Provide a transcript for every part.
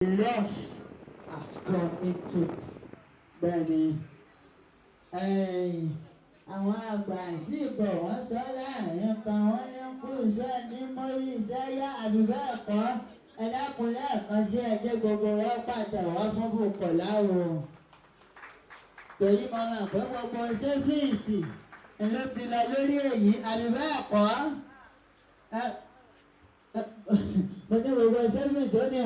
loss has come into bẹ́ẹ̀ni àwọn àgbà sí ìbọ̀ wọ́n sọ láàrin kan wọ́n ní kú iṣẹ́ ní mórí iṣẹ́ yá àdúgbò ẹ̀kọ́ ẹlẹ́kùnlé ẹ̀kan sí ẹ̀jẹ̀ gbogbo wọn pàtẹ́wọ́ fún Bukola o torí mo mọ̀ pé gbogbo sẹ́fíìsì ló ti lọ lórí èyí àdúgbò ẹ̀kọ́ mo ní gbogbo sẹ́fíìsì ó ní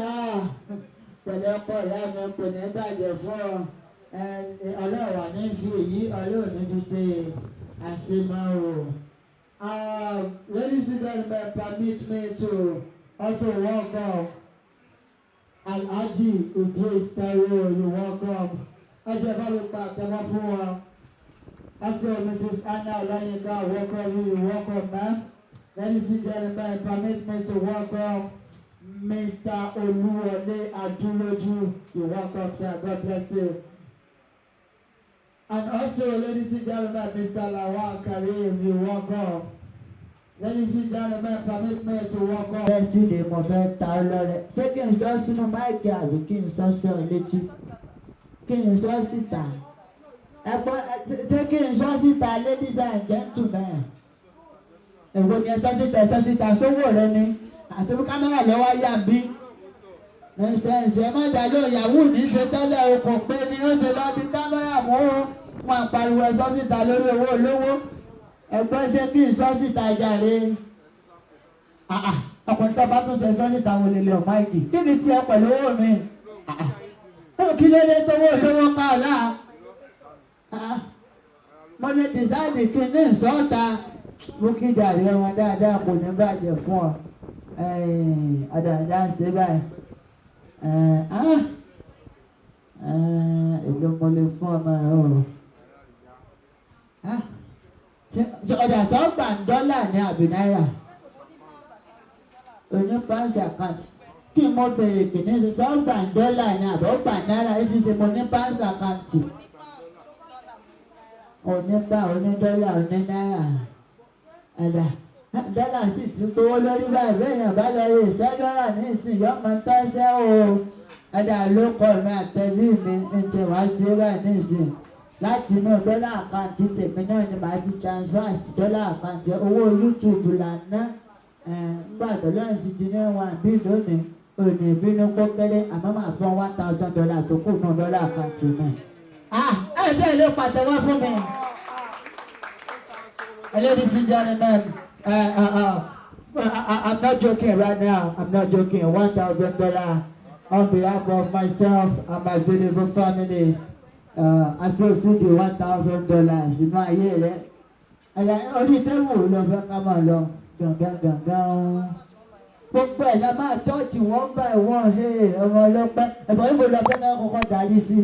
pẹ̀lẹ́pọ̀ ìyá mi kò ní bàjẹ́ fún ọ ọlọ́wà ní fi èyí ọlọ́wà ní fi ṣe àṣemáwò. Ladies and gentlemen, permit me to also welcome Alhaji Idris Taiwo. You welcome. Ọjọ́ ìbá mi pa àtẹ̀wọ́ fún wa. Also Mrs. Anna Alariya, welcome you. Welcome, ma'am. Ladies and gentlemen, permit me to welcome Mr. Oluwole Aduloju. You welcome, sir. God bless you. And also, ladies and gentlemen, Mr. Lawal Karim, you welcome. Ladies and gentlemen, permit me to welcome. Bless you, the moment. Ṣé kí n sọ sínú máìkì àbí kí n sọ sí ọ létí? Kí n sọ síta? Ṣé kí n sọ síta, ladies and gentlemen? Èwo ni ẹ sọ síta sówó rẹ ni? Àti bí kámẹ́rà lọ́wọ́ yà bí. Ẹ̀sẹ̀ má dá ló ìyàwó ní ṣe tẹ́lẹ̀ o kò pé ni ó ṣe lọ bí kámẹ́rà mú wọn pariwo ẹ̀sọ́ síta lórí owó olówó. Ẹgbẹ́ ṣe kí n sọ síta jàre. Ọkùnrin tó bá tún ṣe sọ síta wọlé lè ọ̀ máìkì. Kí ni tiẹ̀ pẹ̀lú owó mi? Kí ló dé tó owó olówó ká ọ̀la? Mo ní dìsáìdì kí ní ìsọ́ta. Mú kí jàre wọn dáadáa kò ní bàjẹ́ fún ọ. Àdàdà ṣe báyìí. Èlò mo lè fún ọmọ ẹ o. Ọ̀dà sọ́gbà dọ́là ní àbí náírà. Oní pàṣẹ àkáǹtì. Kí mo bèrè kìíní ṣe sọ́gbà dọ́là ní àbí ọgbà náírà ètí ṣe mo ní pàṣẹ àkáǹtì. Onígbà onídọ́là onínáírà. Ẹ̀dà dọ́là sì ti gbowó lórí báyìí bẹ́ẹ̀yàn bá lọ rí ìṣẹ́ dọ́là ní ìsìn yọ máa tẹ́sẹ̀ o. Ẹ̀dà ló kọ́ mi àtẹ̀lé mi ní wá sí báyìí ní ìsìn láti inú dọ́là àkáǹtì tèmi náà ni màá ti transfer sí dọ́là àkáǹtì owó YouTube là ń ná. Nígbà tó lọ́yìn sí ti ní wọn àbí lónìí òní ìbínú kó kéré àmọ́ màá fún $1,000 tó kù náà dọ́là àkáǹtì mi. Ẹ jẹ́ ilé pàtẹ́wọ́ fún mi. Ladies and gentlemen, I'm not joking right now. I'm not joking. $1,000 on behalf of myself and my beautiful family. As you see the $1,000, you know, I hear it. Orí tẹ́wù lọ fẹ́ ká máa lọ gàngàngàngàn. Gbogbo ẹ̀ la máa tọ́jú wọ́n bá ẹ̀wọ̀n ọmọ ọlọ́pẹ́. Ẹ̀bọ̀n ìbò lọ fẹ́ ká kọ́kọ́ darí sí.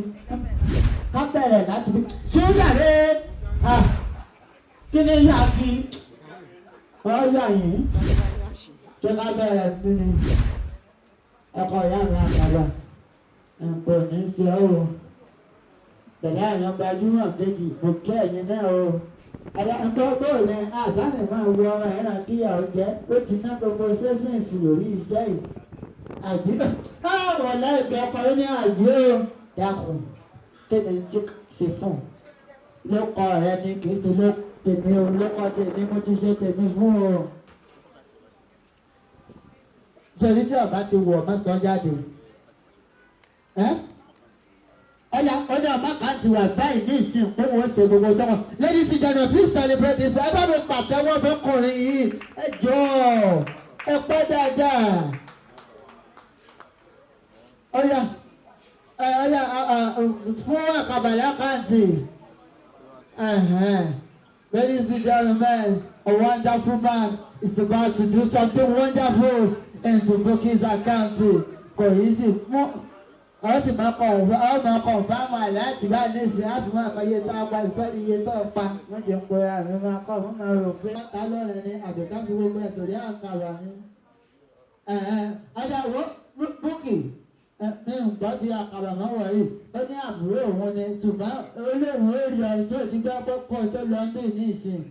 Ká bẹ̀rẹ̀ láti bí. Ṣúgàrè! Kí ni yà kí? Ọ̀yà yìí. Ṣé ká bẹ̀rẹ̀ sí ni? Ẹ̀kọ́ ìyá mi àkàrà. Ẹ̀pọ̀ ní ṣe ọ́. Tẹ̀lé àyàn gbajúmọ̀ kejì, mo kí ẹ̀yin náà o. Gbogbo rẹ̀ àsánì máa wọ ọmọ ẹ̀ràn kíyàwó jẹ́. Ó ti ná gbogbo sẹ́fíǹsì lórí iṣẹ́ yìí. Àbí wọ́n lẹ́gbẹ̀ẹ́ ọkọ̀ ní àjò dákun. Kéde tí ṣe fún un. Ló kọ ẹ ní kìí ṣe ló tèmi o, ló kọ tèmi mo ti ṣe tèmi fún o. Ṣèlú tí ọba ti wọ̀ ọmọ sọ jáde. Ọjà ọba kan ti wà báyìí ní ìsìn òun ó ṣe gbogbo tọmọ. Ladies and gentlemen, please celebrate this. Ẹ bá mi pàtẹ́wọ́ fẹ́kùnrin yìí. Ẹ jọ̀ọ́ ẹ pẹ́ dáadáa. Ọjà fún àkàbàlẹ̀ àkáǹtì. Ladies and gentlemen, a wonderful man is about to do something wonderful into Buki's account. Kò yí sí mú ọ sì máa kọ̀ fáwọn àláàtì bá ní ìsìn àfi máa kọ iye tó ń pa ìsọ́ni iye tó ń pa. Wọ́n jẹ́ pé àmì máa kọ́ wọ́n máa rò pé ta lọ́rẹ̀ ni àbíká fi gbogbo ẹ̀ torí àkàrà ni. Ọjà Bukky ní nǹkan tí àkàrà máa wọ̀ yìí ó ní àbúrò òun ni ṣùgbọ́n olóhùn èrè ọ̀hún tó ti gbọ́ pé kọ́ tó lọ bí ní ìsìn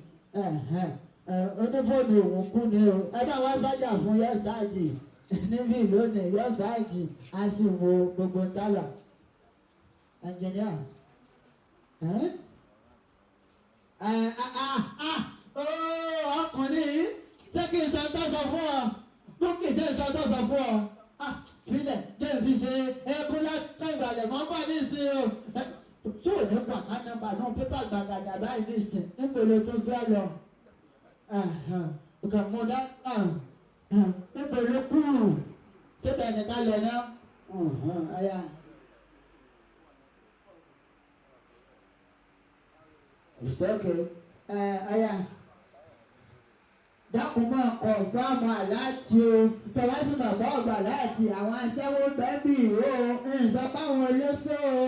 onífóònù òun kú ni o. Ẹ bá wá sájà fún yẹ́sàájì. níbí lónìí yóò ṣáàjì á sì wo gbogbo tálà ẹnjìníà ọkùnrin ṣé kí n sọ tó sọ fún ọ tó kì í ṣe sọ tó sọ fún ọ filẹ̀ jẹ́ fi ṣe ẹkún látọ̀ ìgbàlẹ̀ mọ́ bá ní ìsìn o tí ò ní pàkà nọ́mbà náà pépà gbàgàdà báyìí ní ìsìn níbo ló tó fẹ́ lọ ọkàn mú dá níbo ló kú síbẹ̀ nìkan lọ náà ọ̀ya. ìṣèké ọ̀ya dákun máa kọ̀ fáàmù aláàtì o tọ́wásí bàbá ọ̀gbà láti àwọn aṣẹ́wó bẹ́ẹ̀bì o ǹsọ báwọn olóṣó o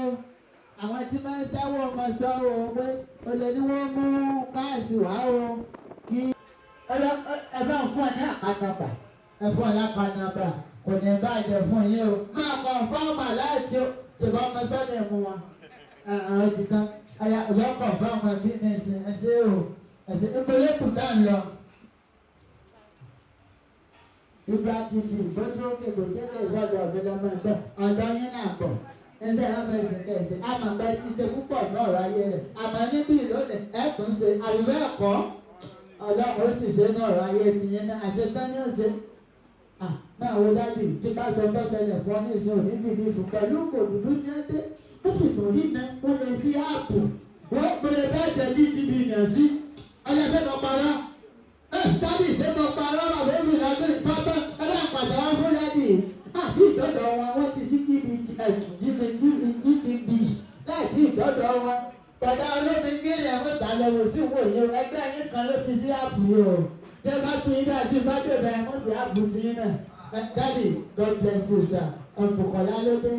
àwọn tí máa ń ṣẹ́wó ọmọ sọ o pé olè ni wọ́n mú káàsì wá o kí ẹ bá ń fún ọ ní àkànnàbà ẹ fún ọ lákànnàbà kò ní bàjẹ́ fún yín o máa kọ̀ fáàmù aláàtì o ṣùgbọ́n ọmọ sọ́dọ̀ mú wọn àwọn ti tán ọ̀yà kọ̀ fáàmù ẹbí ní ẹsẹ̀ ẹsẹ̀ o ẹsẹ̀ ìpínlẹ̀ kùtà ń lọ. GboahTv bójú òkè kò sí ilé ìsọdọ̀ ọ̀gbẹ́lẹ́mọ ẹgbẹ́ ọ̀dọ́ yín náà bọ̀ ẹsẹ̀ ọ̀fẹ́sẹ̀ kẹsẹ̀ àmàgbà ti ṣe púpọ̀ náà ráyé rẹ̀ àmọ́ níbí lónìí ẹ̀kún ṣe àbúrò ẹ̀kọ́ ọlọ́run ó sì ṣe náà ráyé tìyẹn náà àṣetán ní ọ̀sẹ̀ náà wo dádì tí bá sọ tó ṣẹlẹ̀ fún ọ ní ìsìn òní bìbí fún pẹ̀lú kò dúdú tí wọ́n dé ó sì tún rí iná wọ́n lè sí áàpù wọ́n pèlè bẹ́ẹ̀ tẹ̀ GTV yàn sí ọlọ́fẹ́ kan parọ́ dádì ṣe mọ parọ́ bàbá mi lágbè fọ́tọ́ ẹlẹ́pàdé wọn fún dádì àti ìdọ́dọ̀ wọn wọ́n ti sí GTV láti ìdọ́dọ̀ wọn bọ̀dá olómi gírí ẹ̀wọ̀n ìtàlẹ́wò sí wòye ẹgbẹ́ yín kan ló ti sí áàpù yìí o tẹ́ bá tún yín náà tí bá dé bẹ́ẹ̀ wọ́n sì áàpù ti yín náà dádì God bless you sir Bukola ló dé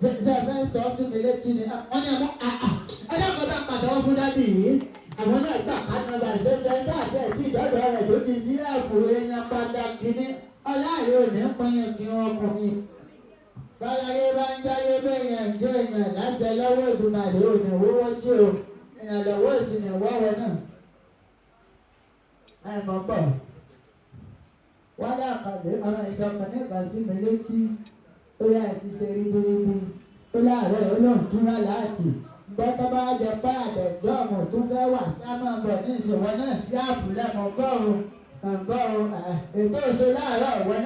ṣe fẹ́ sọ sí mi létí ni wọ́n ní ẹ̀mú ẹ̀dá pàtàkì fún dádì yìí àwọn náà gbà kánọ́bà ṣẹjẹ dáàtẹ̀ tí ìdọ́dọ̀ rẹ̀ ló ti sí àpò èèyàn pàtàkì ní ọláàrẹ òní pinyin kí wọ́n kùnrin báláyé bá ń jáyé bẹ́yàn jẹ́ èèyàn láti lọ́wọ́ ìdùnnàlẹ́ òní owó tí o ìrànlọ́wọ́ ìsìnà wọ́wọ́ náà àìmọ̀ pọ̀ wálé àkàdé ọ̀rọ̀ ìṣọ̀kan nígbà sí mi létí ó yà ti ṣe ríbiríbi ó láàárẹ̀ olóńtúrà láti gbọ́dọ̀ bá jẹ pé àdẹ̀gbọ́ ọmọ tó fẹ́ wà ká máa bọ̀ ní ìṣòwò náà sí àpò lẹ́mọ̀ gbọ́rùn-ún ètò ìṣe láàárọ̀ ọ̀wẹ́ náà.